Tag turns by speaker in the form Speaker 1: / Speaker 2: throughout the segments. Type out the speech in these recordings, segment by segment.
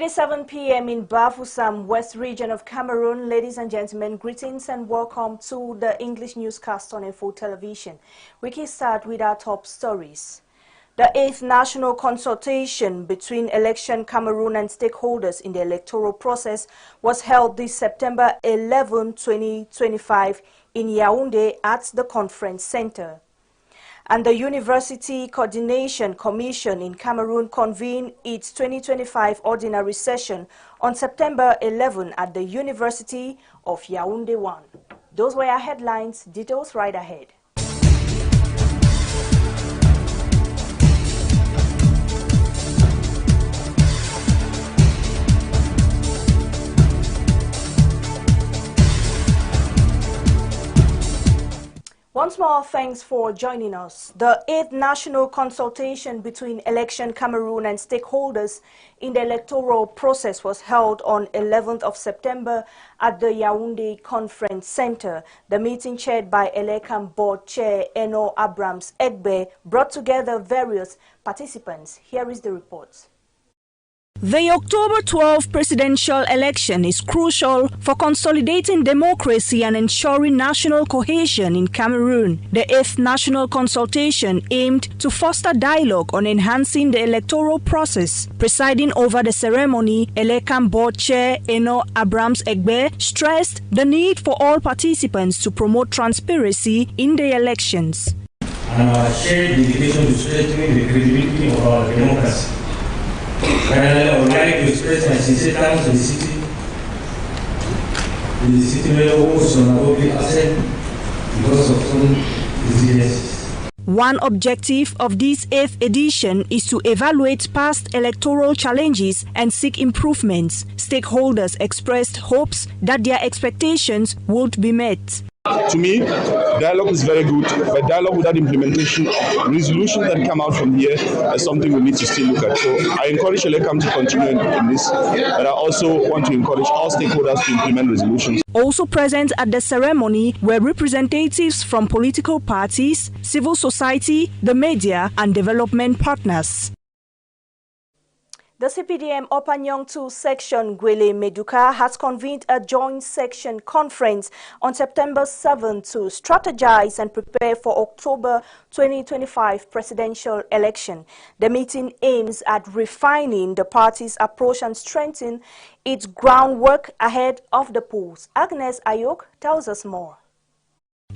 Speaker 1: It is 7 p.m. in Bafoussam, West Region of Cameroon. Ladies and gentlemen, greetings and welcome to the English newscast on Info Television. We can start with our top stories. The 8th national consultation between Election Cameroon and stakeholders in the electoral process was held this September 11, 2025 in Yaoundé at the conference center. And the University Coordination Commission in Cameroon convened its 2025 ordinary session on September 11 at the University of Yaoundé 1. Those were our headlines. Details right ahead. Once more, thanks for joining us. The 8th national consultation between Election Cameroon and stakeholders in the electoral process was held on 11th of September at the Yaoundé Conference Center. The meeting, chaired by Election Board Chair Eno Abrams Egbe, brought together various participants. Here is the report. The October 12 presidential election is crucial for consolidating democracy and ensuring national cohesion in Cameroon. The 8th national consultation aimed to foster dialogue on enhancing the electoral process. Presiding over the ceremony, Election Board Chair Eno Abrams Egbe stressed the need for all participants to promote transparency in the elections.
Speaker 2: And our shared dedication to strengthening the credibility of our democracy. Finally, I would like to express my sincere thanks to the city mayor who was on a public asset because of some resiliences.
Speaker 1: One objective of this 8th edition is to evaluate past electoral challenges and seek improvements. Stakeholders expressed hopes that their expectations would be met.
Speaker 3: To me, dialogue is very good, but dialogue without implementation, resolutions that come out from here is something we need to still look at. So I encourage Elekam to continue in this, but I also want to encourage all stakeholders to implement resolutions.
Speaker 1: Also present at the ceremony were representatives from political parties, civil society, the media, and development partners. The CPDM Opanyong 2 section Gwele Meduka has convened a joint section conference on September 7 to strategize and prepare for October 2025 presidential election. The meeting aims at refining the party's approach and strengthening its groundwork ahead of the polls. Agnes Ayok tells us more.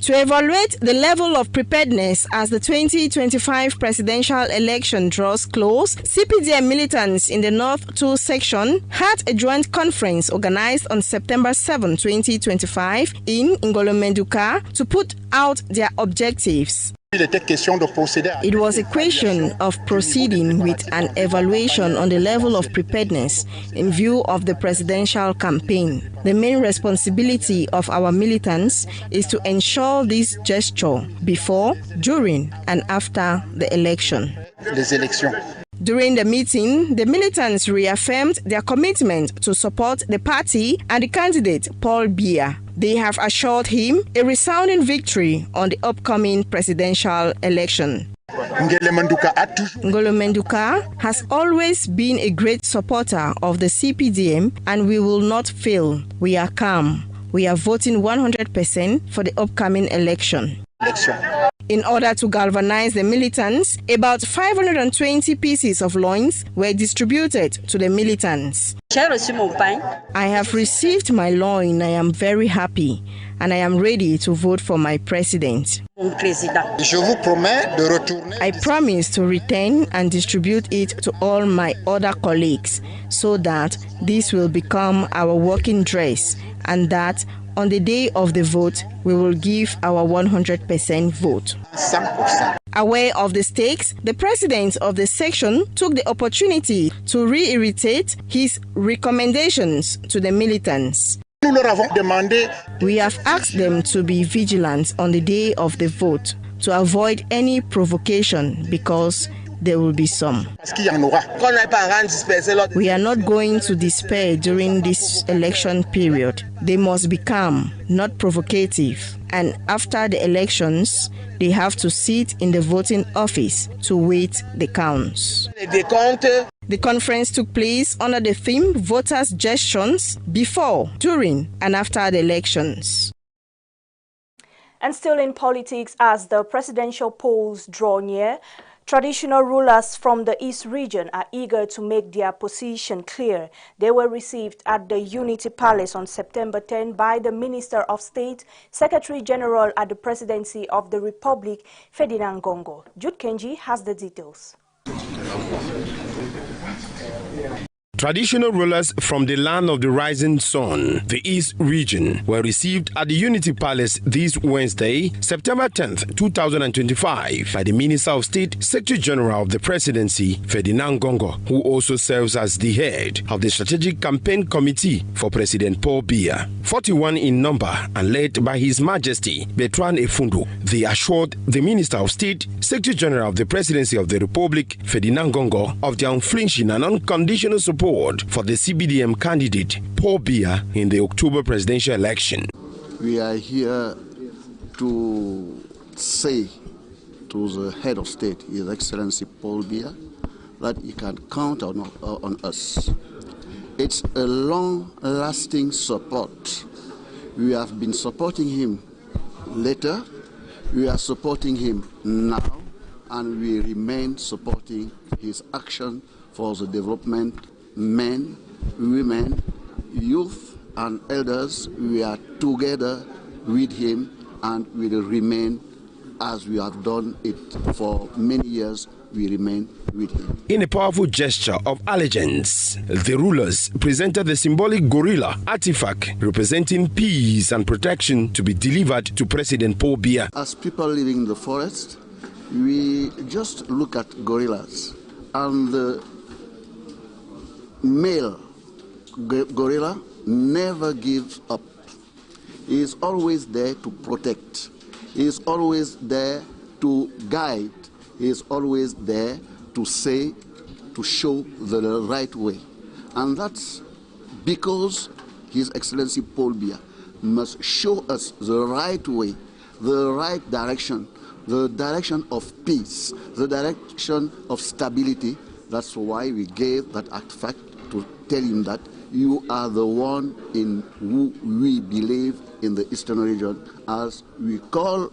Speaker 4: To evaluate the level of preparedness as the 2025 presidential election draws close, CPDM militants in the North 2 section had a joint conference organized on September 7, 2025 in Ngolomenduka to put out their objectives. It was a question of proceeding with an evaluation on the level of preparedness in view of the presidential campaign. The main responsibility of our militants is to ensure this gesture before, during, and after the election. During the meeting, the militants reaffirmed their commitment to support the party and the candidate, Paul Biya. They have assured him a resounding victory on the upcoming presidential election. Ngolo Menduka has always been a great supporter of the CPDM, and we will not fail. We are calm. We are voting 100% for the upcoming election. In order to galvanize the militants, about 520 pieces of loins were distributed to the militants. I have received my loin. I am very happy, and I am ready to vote for my president. I promise to return and distribute it to all my other colleagues so that this will become our working dress, and that on the day of the vote, we will give our 100% vote. Aware of the stakes, the president of the section took the opportunity to reiterate his recommendations to the militants. We have asked them to be vigilant on the day of the vote to avoid any provocation because there will be some. We are not going to despair during this election period. They must be calm, not provocative. And after the elections, they have to sit in the voting office to wait the counts. The conference took place under the theme Voters' Gestions before, during, and after the elections.
Speaker 1: And still in politics, as the presidential polls draw near, traditional rulers from the East region are eager to make their position clear. They were received at the Unity Palace on September 10 by the Minister of State, Secretary General at the Presidency of the Republic, Ferdinand Gongo. Jude Kenji has the details.
Speaker 5: Traditional rulers from the land of the rising sun, the East region, were received at the Unity Palace this Wednesday, September 10th, 2025, by the Minister of State, Secretary General of the Presidency, Ferdinand Gongo, who also serves as the head of the Strategic Campaign Committee for President Paul Biya. 41 in number and led by His Majesty Bertrand Efundo, they assured the Minister of State, Secretary General of the Presidency of the Republic, Ferdinand Gongo, of their unflinching and unconditional support for the CBDM candidate Paul Biya in the October presidential election.
Speaker 6: We are here to say to the head of state, His Excellency Paul Biya, that he can count on us. It's a long-lasting support. We have been supporting him later, we are supporting him now, and we remain supporting his action for the development. Men, women, youth, and elders, we are together with him and we will remain as we have done it for many years. We remain with him. In
Speaker 5: a powerful gesture of allegiance, the rulers presented the symbolic gorilla artifact representing peace and protection to be delivered to President Paul Biya.
Speaker 6: As people living in the forest, we just look at gorillas, and the male gorilla never gives up. He is always there to protect. He is always there to guide. He is always there to say, to show the right way. And that's because His Excellency Paul Biya must show us the right way, the right direction, the direction of peace, the direction of stability. That's why we gave that artifact to tell him that you are the one in who we believe in the Eastern region, as we call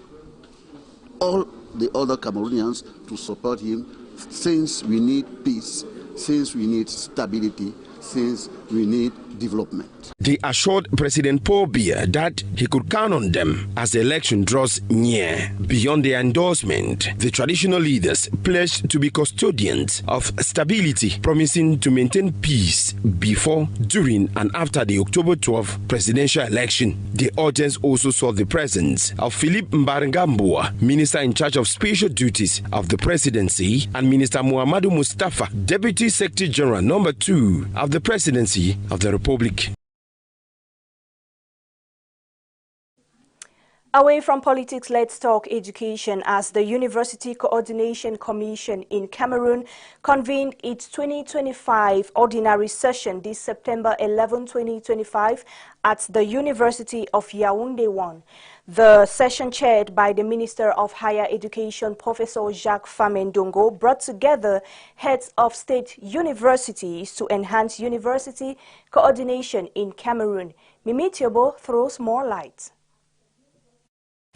Speaker 6: all the other Cameroonians to support him, since we need peace, since we need stability, since we need development.
Speaker 5: They assured President Paul Biya that he could count on them as the election draws near. Beyond their endorsement, the traditional leaders pledged to be custodians of stability, promising to maintain peace before, during, and after the October 12 presidential election. The audience also saw the presence of Philip Mbarengambua, Minister in charge of special duties of the presidency, and Minister Muhammadu Mustafa, Deputy Secretary General No. 2 of the Presidency of the Republic.
Speaker 1: Away from politics, let's talk education, as the University Coordination Commission in Cameroon convened its 2025 ordinary session this September 11, 2025 at the University of Yaoundé 1. The session, chaired by the Minister of Higher Education, Professor Jacques Famendongo, brought together heads of state universities to enhance university coordination in Cameroon. Mimi Tiobo throws more light.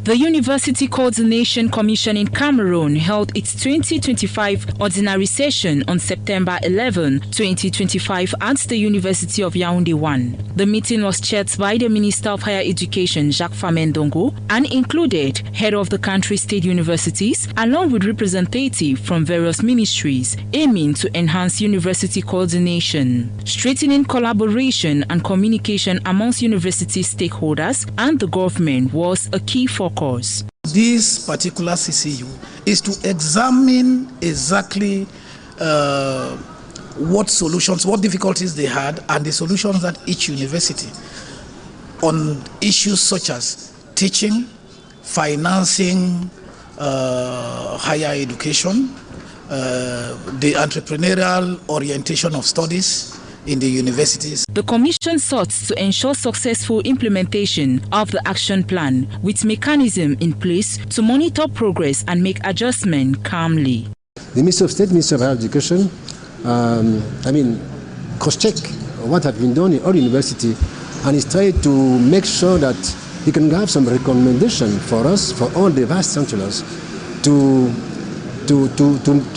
Speaker 7: The University Coordination Commission in Cameroon held its 2025 ordinary session on September 11, 2025 at the University of Yaoundé 1. The meeting was chaired by the Minister of Higher Education, Jacques Famendongo, and included head of the country's state universities along with representatives from various ministries, aiming to enhance university coordination, strengthening collaboration and communication amongst university stakeholders and the government was a key focus.
Speaker 8: This particular CCU is to examine exactly what solutions, what difficulties they had, and the solutions that each university on issues such as teaching, financing, higher education, the entrepreneurial orientation of studies in the universities.
Speaker 7: The Commission sought to ensure successful implementation of the action plan with mechanism in place to monitor progress and make adjustment calmly.
Speaker 9: The Minister of State, Minister of Higher Education, cross-check what has been done in our university, and he's trying to make sure that he can have some recommendation for us, for all the vice chancellors, to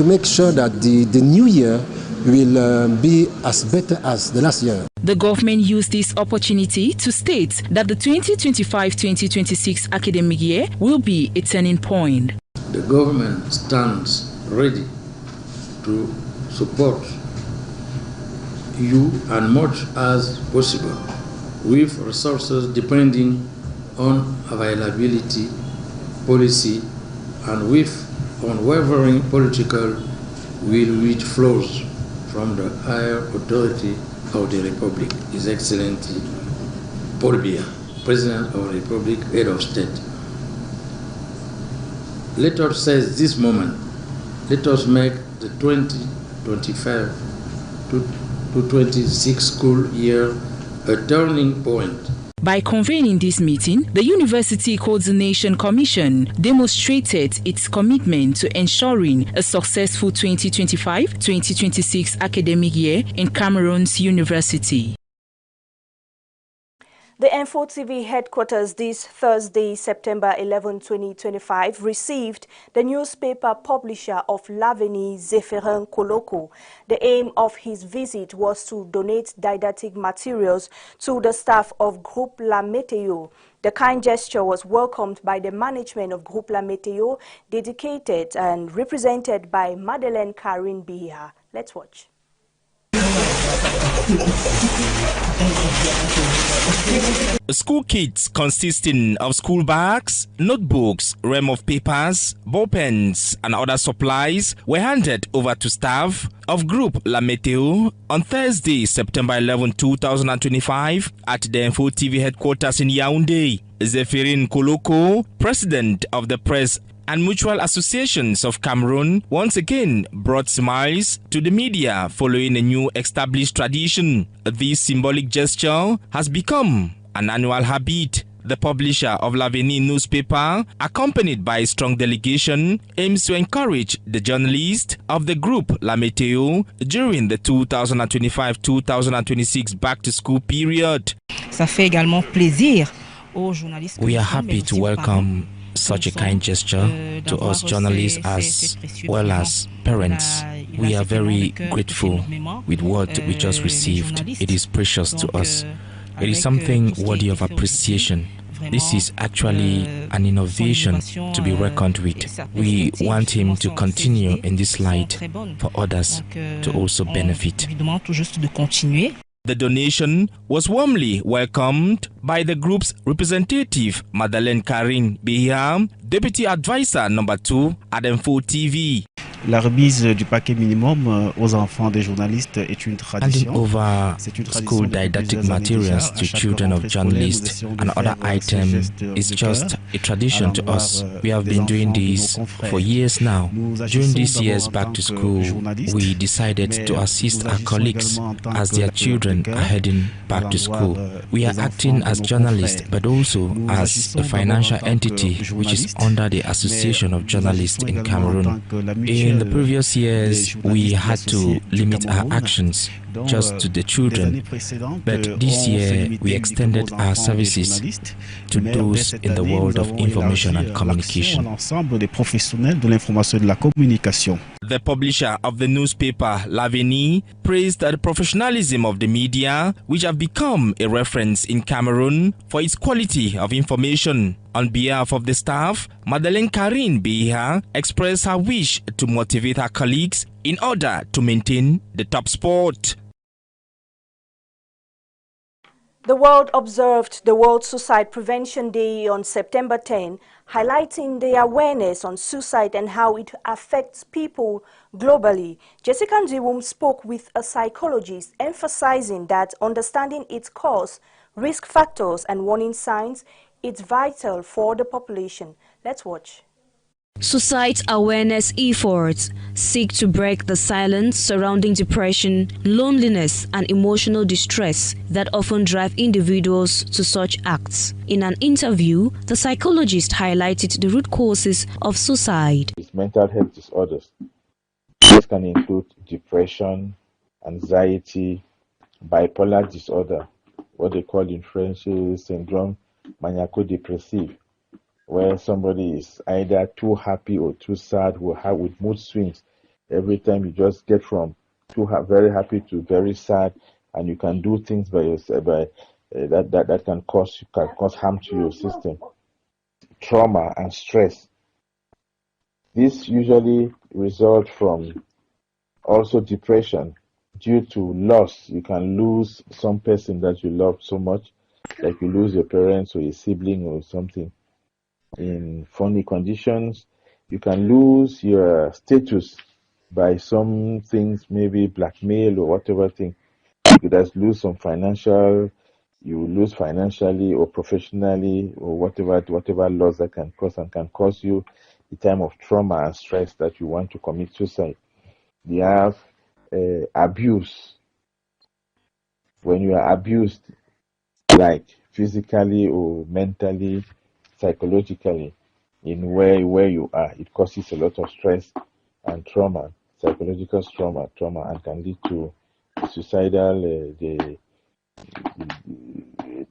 Speaker 9: make sure that the new year will be as better as the last year.
Speaker 7: The government used this opportunity to state that the 2025-2026 academic year will be a turning point.
Speaker 10: The government stands ready to support you and much as possible with resources depending on availability, policy, and with unwavering political will which flows from the higher authority of the Republic, His Excellency Paul Biya, President of the Republic, Head of State. Let us seize this moment. Let us make the 2025 to 26 school year a turning point.
Speaker 7: By convening this meeting, the University Coordination Commission demonstrated its commitment to ensuring a successful 2025-2026 academic year in Cameroon's university.
Speaker 1: The Info TV headquarters this Thursday, September 11, 2025, received the newspaper publisher of L'Avenir, Zéphirin Koloko. The aim of his visit was to donate didactic materials to the staff of Groupe La Météo. The kind gesture was welcomed by the management of Groupe La Météo, dedicated and represented by Madeleine Karine Biha. Let's watch.
Speaker 11: School kits consisting of school bags, notebooks, realm of papers, ball pens, and other supplies were handed over to staff of Groupe La Météo on Thursday, September 11, 2025, at the Info TV headquarters in Yaoundé. Zéphirin Koloko, president of the Press and Mutual Associations of Cameroon, once again brought smiles to the media following a new established tradition. This symbolic gesture has become an annual habit. The publisher of L'Avenir newspaper, accompanied by a strong delegation, aims to encourage the journalists of the Groupe La Météo during the 2025-2026 back-to-school period.
Speaker 12: Ça fait également plaisir aux journalistes.
Speaker 11: We are happy to welcome such a kind gesture to us journalists as well as parents. We are very grateful with what we just received. It is precious to us. It is something worthy of appreciation. This is actually an innovation to be reckoned with. We want him to continue in this light for others to also benefit. The donation was warmly welcomed by the group's representative, Madeleine Karine Biha, Deputy Advisor number 2 at Info TV.
Speaker 13: La remise du paquet minimum aux enfants des journalistes est une tradition.
Speaker 11: Handing over school didactic materials to children of journalists and other items is just a tradition to us. We have been doing this for years now. During this year's back to school, we decided to assist our colleagues as their children are heading back to school. We are acting as journalists, but also as a financial entity which is under the Association of Journalists in Cameroon. In the previous years, we had to limit our actions just to the children, but this year we extended our services to those in the world of information and communication. The publisher of the newspaper L'Avenir praised the professionalism of the media, which have become a reference in Cameroon for its quality of information. On behalf of the staff, Madeleine Karine Biha expressed her wish to motivate her colleagues in order to maintain the top spot.
Speaker 1: The world observed the World Suicide Prevention Day on September 10, highlighting the awareness on suicide and how it affects people globally. Jessica Ndiwum spoke with a psychologist, emphasizing that understanding its cause, risk factors, and warning signs is vital for the population. Let's watch.
Speaker 14: Suicide awareness efforts seek to break the silence surrounding depression, loneliness, and emotional distress that often drive individuals to such acts. In an interview, the psychologist highlighted the root causes of suicide.
Speaker 15: Mental health disorders. This can include depression, anxiety, bipolar disorder, what they call in French syndrome maniaco-depressive, where somebody is either too happy or too sad, with mood swings. Every time you just get from very happy to very sad, and you can do things by yourself that can cause harm to your system. Trauma and stress. This usually results from also depression due to loss. You can lose some person that you love so much, like you lose your parents or a sibling or something. In funny conditions, you can lose your status by some things, maybe blackmail or whatever thing. You could just lose some you lose financially or professionally or whatever loss that can cause you the time of trauma and stress that you want to commit suicide. They have abuse. When you are abused, like physically or mentally, psychologically, in where you are, it causes a lot of stress and trauma, psychological trauma, and can lead to suicidal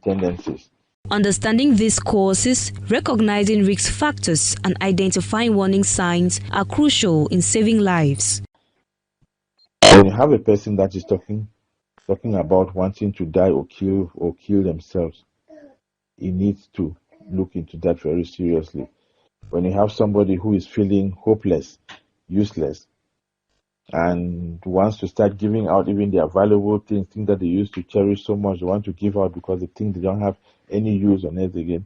Speaker 15: tendencies.
Speaker 14: Understanding these causes, recognizing risk factors, and identifying warning signs are crucial in saving lives.
Speaker 15: When you have a person that is talking about wanting to die or kill themselves, he needs to look into that very seriously. When you have somebody who is feeling hopeless, useless, and wants to start giving out even their valuable things that they used to cherish so much, they want to give out because they think they don't have any use on it again,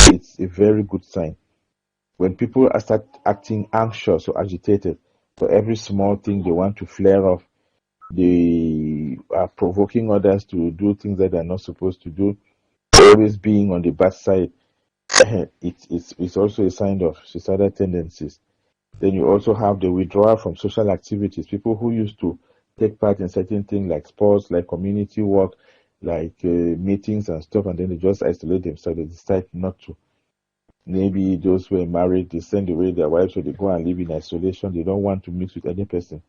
Speaker 15: it's a very good sign. When people start acting anxious or agitated for every small thing, they want to flare off, they are provoking others to do things that they're not supposed to do, always being on the bad side, it's also a sign of suicidal tendencies. Then you also have the withdrawal from social activities. People who used to take part in certain things like sports, like community work, like meetings and stuff, and then they just isolate themselves. They decide not to. Maybe those who are married, they send away their wives, so they go and live in isolation. They don't want to mix with any person.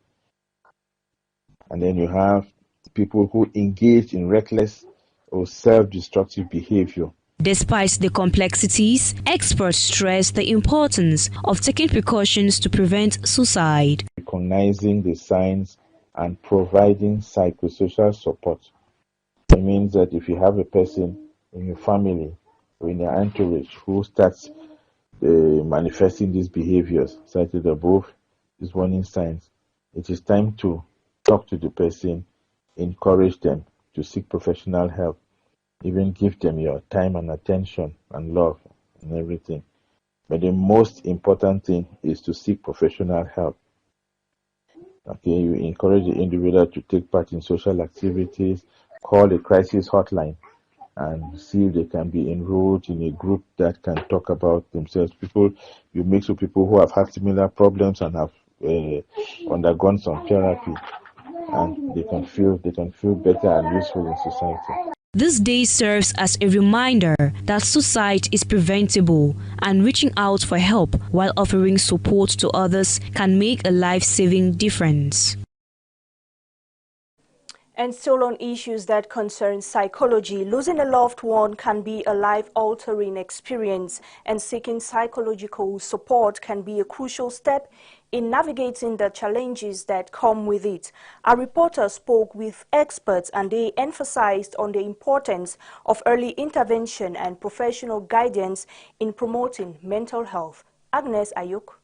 Speaker 15: And then you have people who engage in reckless or self-destructive behavior.
Speaker 14: Despite the complexities, experts stress the importance of taking precautions to prevent suicide.
Speaker 15: Recognizing the signs and providing psychosocial support. It means that if you have a person in your family or in your entourage who starts manifesting these behaviors cited above, these warning signs, it is time to talk to the person, encourage them to seek professional help, even give them your time and attention and love and everything. But the most important thing is to seek professional help. Okay, you encourage the individual to take part in social activities, call a crisis hotline, and see if they can be enrolled in a group that can talk about themselves. You mix with people who have had similar problems and have undergone some therapy, and they can feel better and useful in society.
Speaker 14: This day serves as a reminder that suicide is preventable, and reaching out for help while offering support to others can make a life-saving difference.
Speaker 1: And still on issues that concern psychology, losing a loved one can be a life-altering experience, and seeking psychological support can be a crucial step in navigating the challenges that come with it. Our reporter spoke with experts, and they emphasized on the importance of early intervention and professional guidance in promoting mental health. Agnes Ayuk.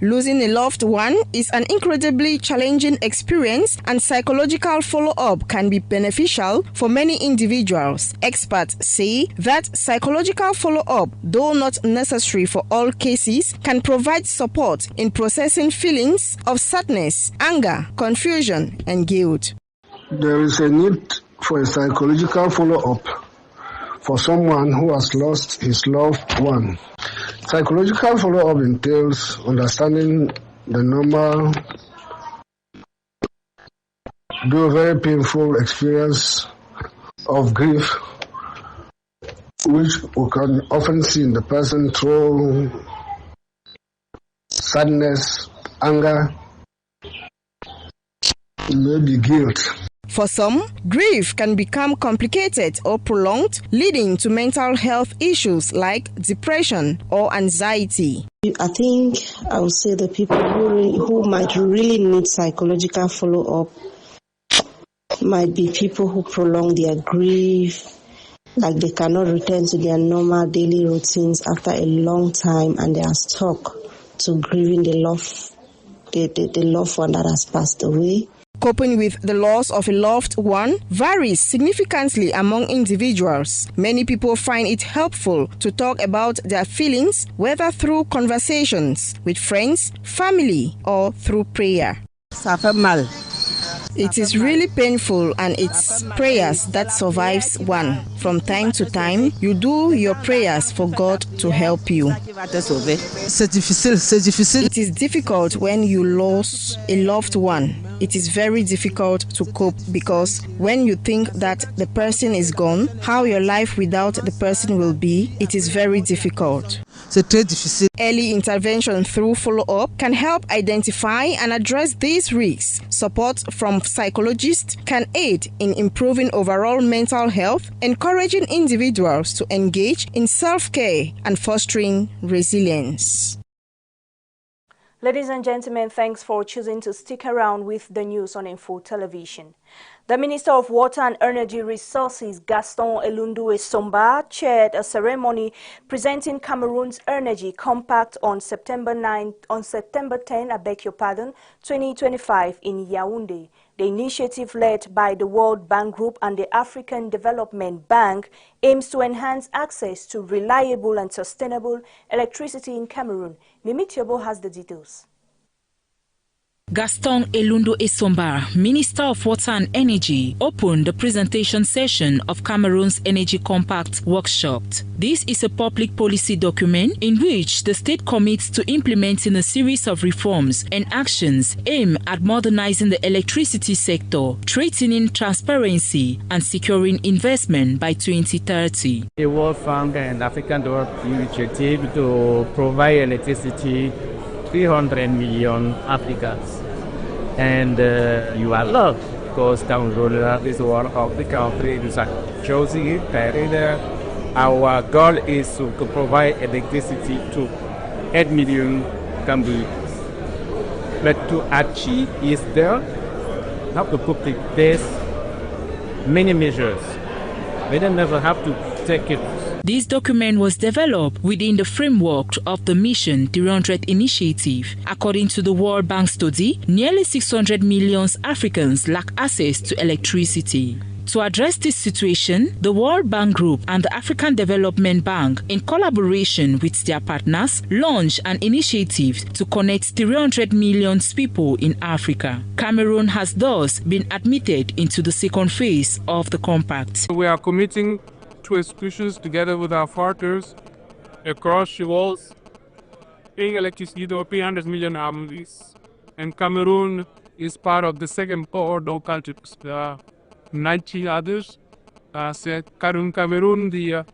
Speaker 4: Losing a loved one is an incredibly challenging experience, and psychological follow-up can be beneficial for many individuals. Experts say that psychological follow-up, though not necessary for all cases, can provide support in processing feelings of sadness, anger, confusion, and guilt.
Speaker 16: There is a need for a psychological follow-up for someone who has lost his loved one. Psychological follow-up entails understanding the normal, though very painful experience of grief, which we can often see in the person through sadness, anger, maybe guilt.
Speaker 4: For some, grief can become complicated or prolonged, leading to mental health issues like depression or anxiety.
Speaker 17: I think I would say the people who might really need psychological follow-up might be people who prolong their grief, like they cannot return to their normal daily routines after a long time and they are stuck to grieving the loved one that has passed away.
Speaker 4: Coping with the loss of a loved one varies significantly among individuals. Many people find it helpful to talk about their feelings, whether through conversations with friends, family, or through prayer.
Speaker 18: Ça fait mal.
Speaker 4: It is really painful, and it's prayers that survives one. From time to time, you do your prayers for God to help you. It is difficult when you lose a loved one. It is very difficult to cope because when you think that the person is gone, how your life without the person will be, it is very difficult. Early intervention through follow-up can help identify and address these risks. Support from psychologists can aid in improving overall mental health, encouraging individuals to engage in self-care and fostering resilience.
Speaker 1: Ladies and gentlemen, thanks for choosing to stick around with the news on Info Television. The Minister of Water and Energy Resources, Gaston Elundu Esomba, chaired a ceremony presenting Cameroon's Energy Compact on September 10, 2025 in Yaoundé. The initiative, led by the World Bank Group and the African Development Bank, aims to enhance access to reliable and sustainable electricity in Cameroon. Mimi Tiobo has the details.
Speaker 7: Gaston Elundu Esomba, Minister of Water and Energy, opened the presentation session of Cameroon's Energy Compact workshop. This is a public policy document in which the state commits to implementing a series of reforms and actions aimed at modernizing the electricity sector, strengthening transparency, and securing investment by 2030.
Speaker 19: The World Bank and African Development Initiative to provide electricity 300 million Africans. And you are loved because Cameroon is one of the countries that chosen it. Our goal is to provide electricity to 8 million Cameroonians. But to achieve is there, have to put in place many measures. We don't never have to take it.
Speaker 7: This document was developed within the framework of the Mission 300 initiative. According to the World Bank study, nearly 600 million Africans lack access to electricity. To address this situation, the World Bank Group and the African Development Bank, in collaboration with their partners, launched an initiative to connect 300 million people in Africa. Cameroon has thus been admitted into the second phase of the compact.
Speaker 20: We are committing to institutions together with our partners across the world, paying electricity to 300 million families. And Cameroon is part of the second cohort of countries. There are 90 others. Cameroon, the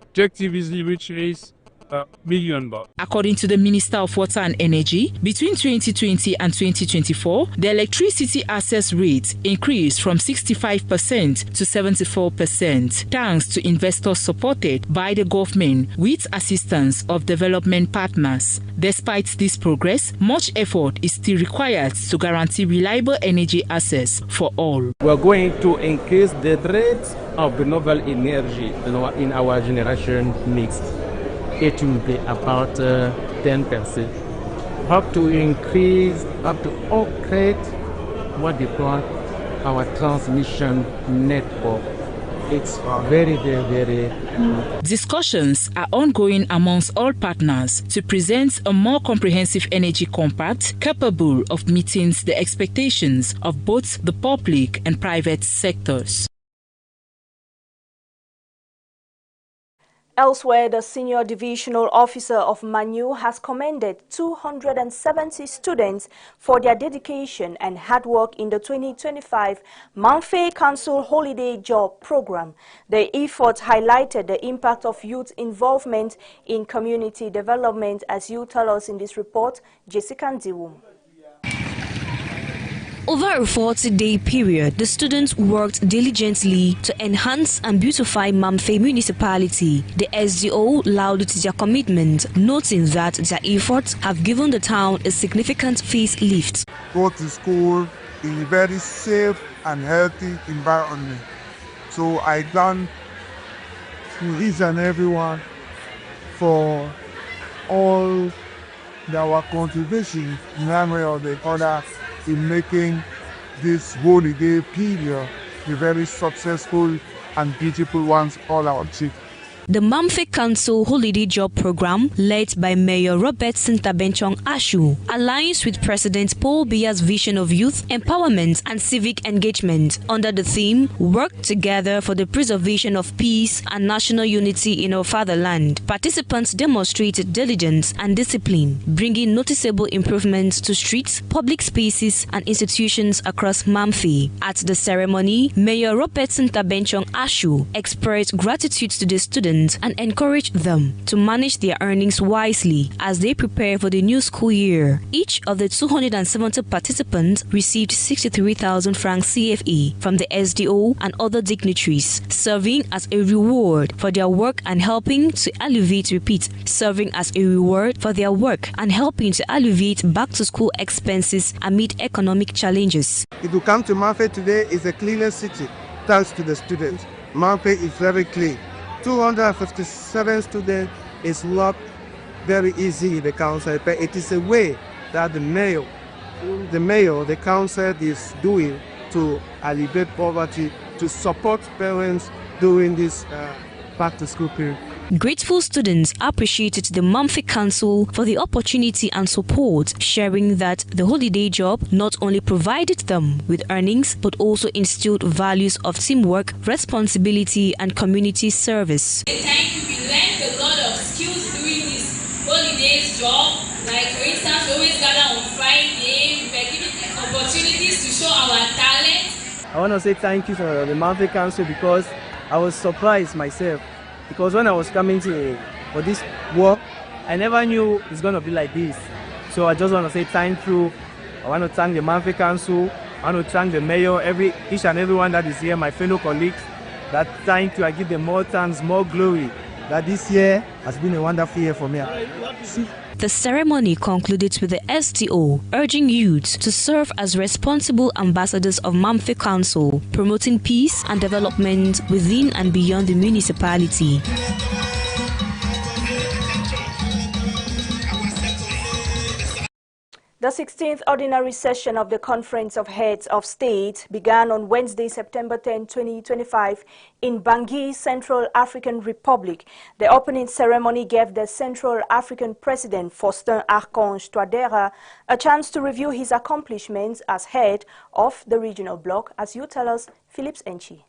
Speaker 20: objective is which is $1 billion.
Speaker 7: According to the Minister of Water and Energy, between 2020 and 2024, the electricity access rate increased from 65% to 74%, thanks to investors supported by the government with assistance of development partners. Despite this progress, much effort is still required to guarantee reliable energy access for all.
Speaker 19: We are going to increase the rate of renewable energy in our generation mix. It will be about 10%. Have to increase, have to upgrade what they call our transmission network. It's very, very, very good.
Speaker 7: Discussions are ongoing amongst all partners to present a more comprehensive energy compact capable of meeting the expectations of both the public and private sectors.
Speaker 1: Elsewhere, the Senior Divisional Officer of Manu has commended 270 students for their dedication and hard work in the 2025 Manfei Council Holiday Job Program. The effort highlighted the impact of youth involvement in community development, as you tell us in this report, Jessica Ndiwum.
Speaker 14: Over a 40-day period, the students worked diligently to enhance and beautify Mamfe municipality. The SDO lauded their commitment, noting that their efforts have given the town a significant facelift.
Speaker 18: Go to school in a very safe and healthy environment. So I thank each and everyone for all our contributions in one way or the other in making this holiday period a very successful and beautiful one all our achieved.
Speaker 14: The Mamfe Council Holiday Job Program, led by Mayor Robert Sintabenchong Ashu, aligns with President Paul Biya's vision of youth empowerment and civic engagement under the theme "Work Together for the Preservation of Peace and National Unity in our Fatherland." Participants demonstrated diligence and discipline, bringing noticeable improvements to streets, public spaces, and institutions across Mamfe. At the ceremony, Mayor Robert Sintabenchong Ashu expressed gratitude to the students and encourage them to manage their earnings wisely as they prepare for the new school year. Each of the 270 participants received 63,000 francs CFA from the SDO and other dignitaries, serving as a reward for their work and helping to alleviate back-to-school expenses amid economic challenges.
Speaker 18: If you come to Mamfe today, it's the cleanest city thanks to the students. Mamfe is very clean. 257 students is not very easy in the council, but it is a way that the mayor, the council is doing to alleviate poverty, to support parents during this back-to-school period.
Speaker 14: Grateful students appreciated the Mamfe Council for the opportunity and support, sharing that the holiday job not only provided them with earnings but also instilled values of teamwork, responsibility, and community service.
Speaker 21: Thank you. We learned a lot of skills doing this holidays job. Like for instance, we always gather on Friday. We were given opportunities to show our talent.
Speaker 22: I want to say thank you to the Mamfe Council because I was surprised myself. Because when I was coming for this work, I never knew it's going to be like this. So I just want to say thank you. I want to thank the Mamfe Council. I want to thank the mayor, each and everyone that is here, my fellow colleagues. That thank you. I give them more thanks, more glory. That this year has been a wonderful year for me.
Speaker 14: The ceremony concluded with the SDO urging youth to serve as responsible ambassadors of Mamfe Council, promoting peace and development within and beyond the municipality.
Speaker 1: The 16th ordinary session of the Conference of Heads of State began on Wednesday, September 10, 2025 in Bangui, Central African Republic. The opening ceremony gave the Central African President, Faustin Archange Touadéra, a chance to review his accomplishments as head of the regional bloc, as you tell us, Phillips Enchi.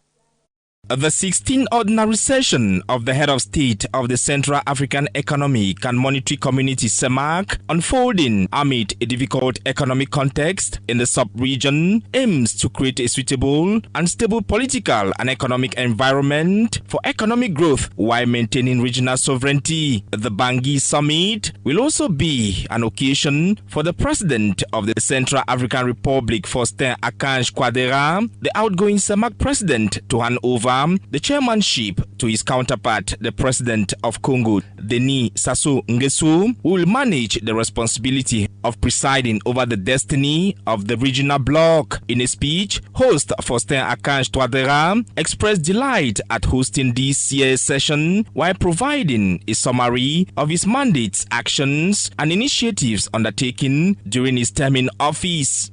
Speaker 11: The 16th ordinary session of the head of state of the Central African Economic and Monetary Community (CEMAC), unfolding amid a difficult economic context in the sub-region, aims to create a suitable and stable political and economic environment for economic growth while maintaining regional sovereignty. The Bangui summit will also be an occasion for the president of the Central African Republic, Faustin Archange Touadéra, the outgoing CEMAC president, to hand over the chairmanship to his counterpart, the president of Congo, Denis Sassou Nguesso, who will manage the responsibility of presiding over the destiny of the regional bloc. In a speech, host Faustin Archange Touadéra expressed delight at hosting this year's session while providing a summary of his mandate's actions and initiatives undertaken during his term in office.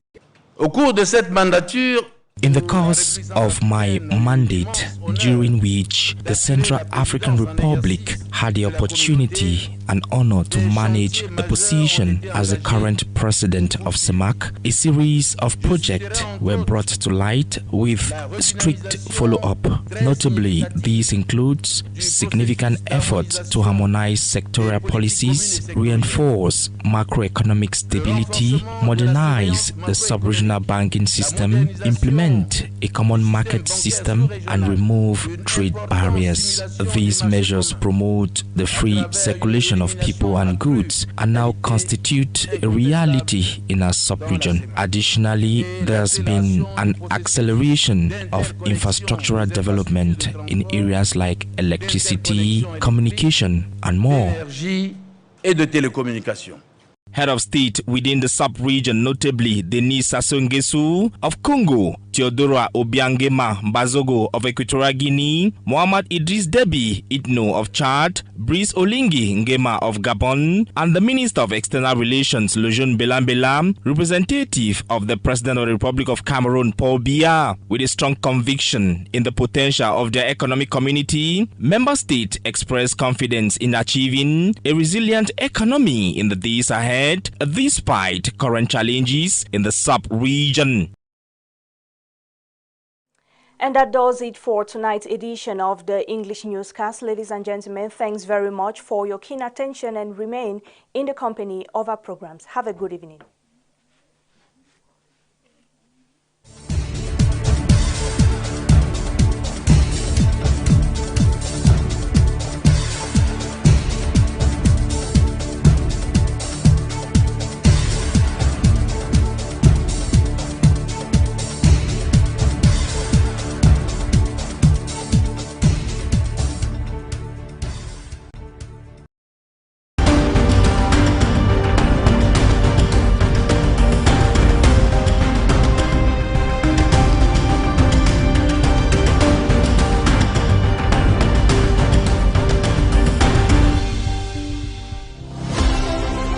Speaker 23: Au cours de cette mandature,
Speaker 11: in the course of my mandate, during which the Central African Republic had the opportunity and honor to manage the position as the current president of CEMAC, a series of projects were brought to light with strict follow-up. Notably, this includes significant efforts to harmonize sectoral policies, reinforce macroeconomic stability, modernize the sub-regional banking system, implement a common market system, and remove trade barriers. These measures promote the free circulation circulation of people and goods and now constitute a reality in our sub-region. Additionally, there's been an acceleration of infrastructural development in areas like electricity, communication, and more. Head of state within the sub-region, notably Denis Sassou Nguesso of Congo, Theodora Obiangema Mbazogo of Equatorial Guinea, Mohamed Idriss Deby Itno of Chad, Brice Oligui Nguema of Gabon, and the Minister of External Relations, Lejeune Belambela, representative of the President of the Republic of Cameroon, Paul Biya. With a strong conviction in the potential of their economic community, member states expressed confidence in achieving a resilient economy in the days ahead, despite current challenges in the sub-region.
Speaker 1: And that does it for tonight's edition of the English Newscast. Ladies and gentlemen, thanks very much for your keen attention and remain in the company of our programs. Have a good evening.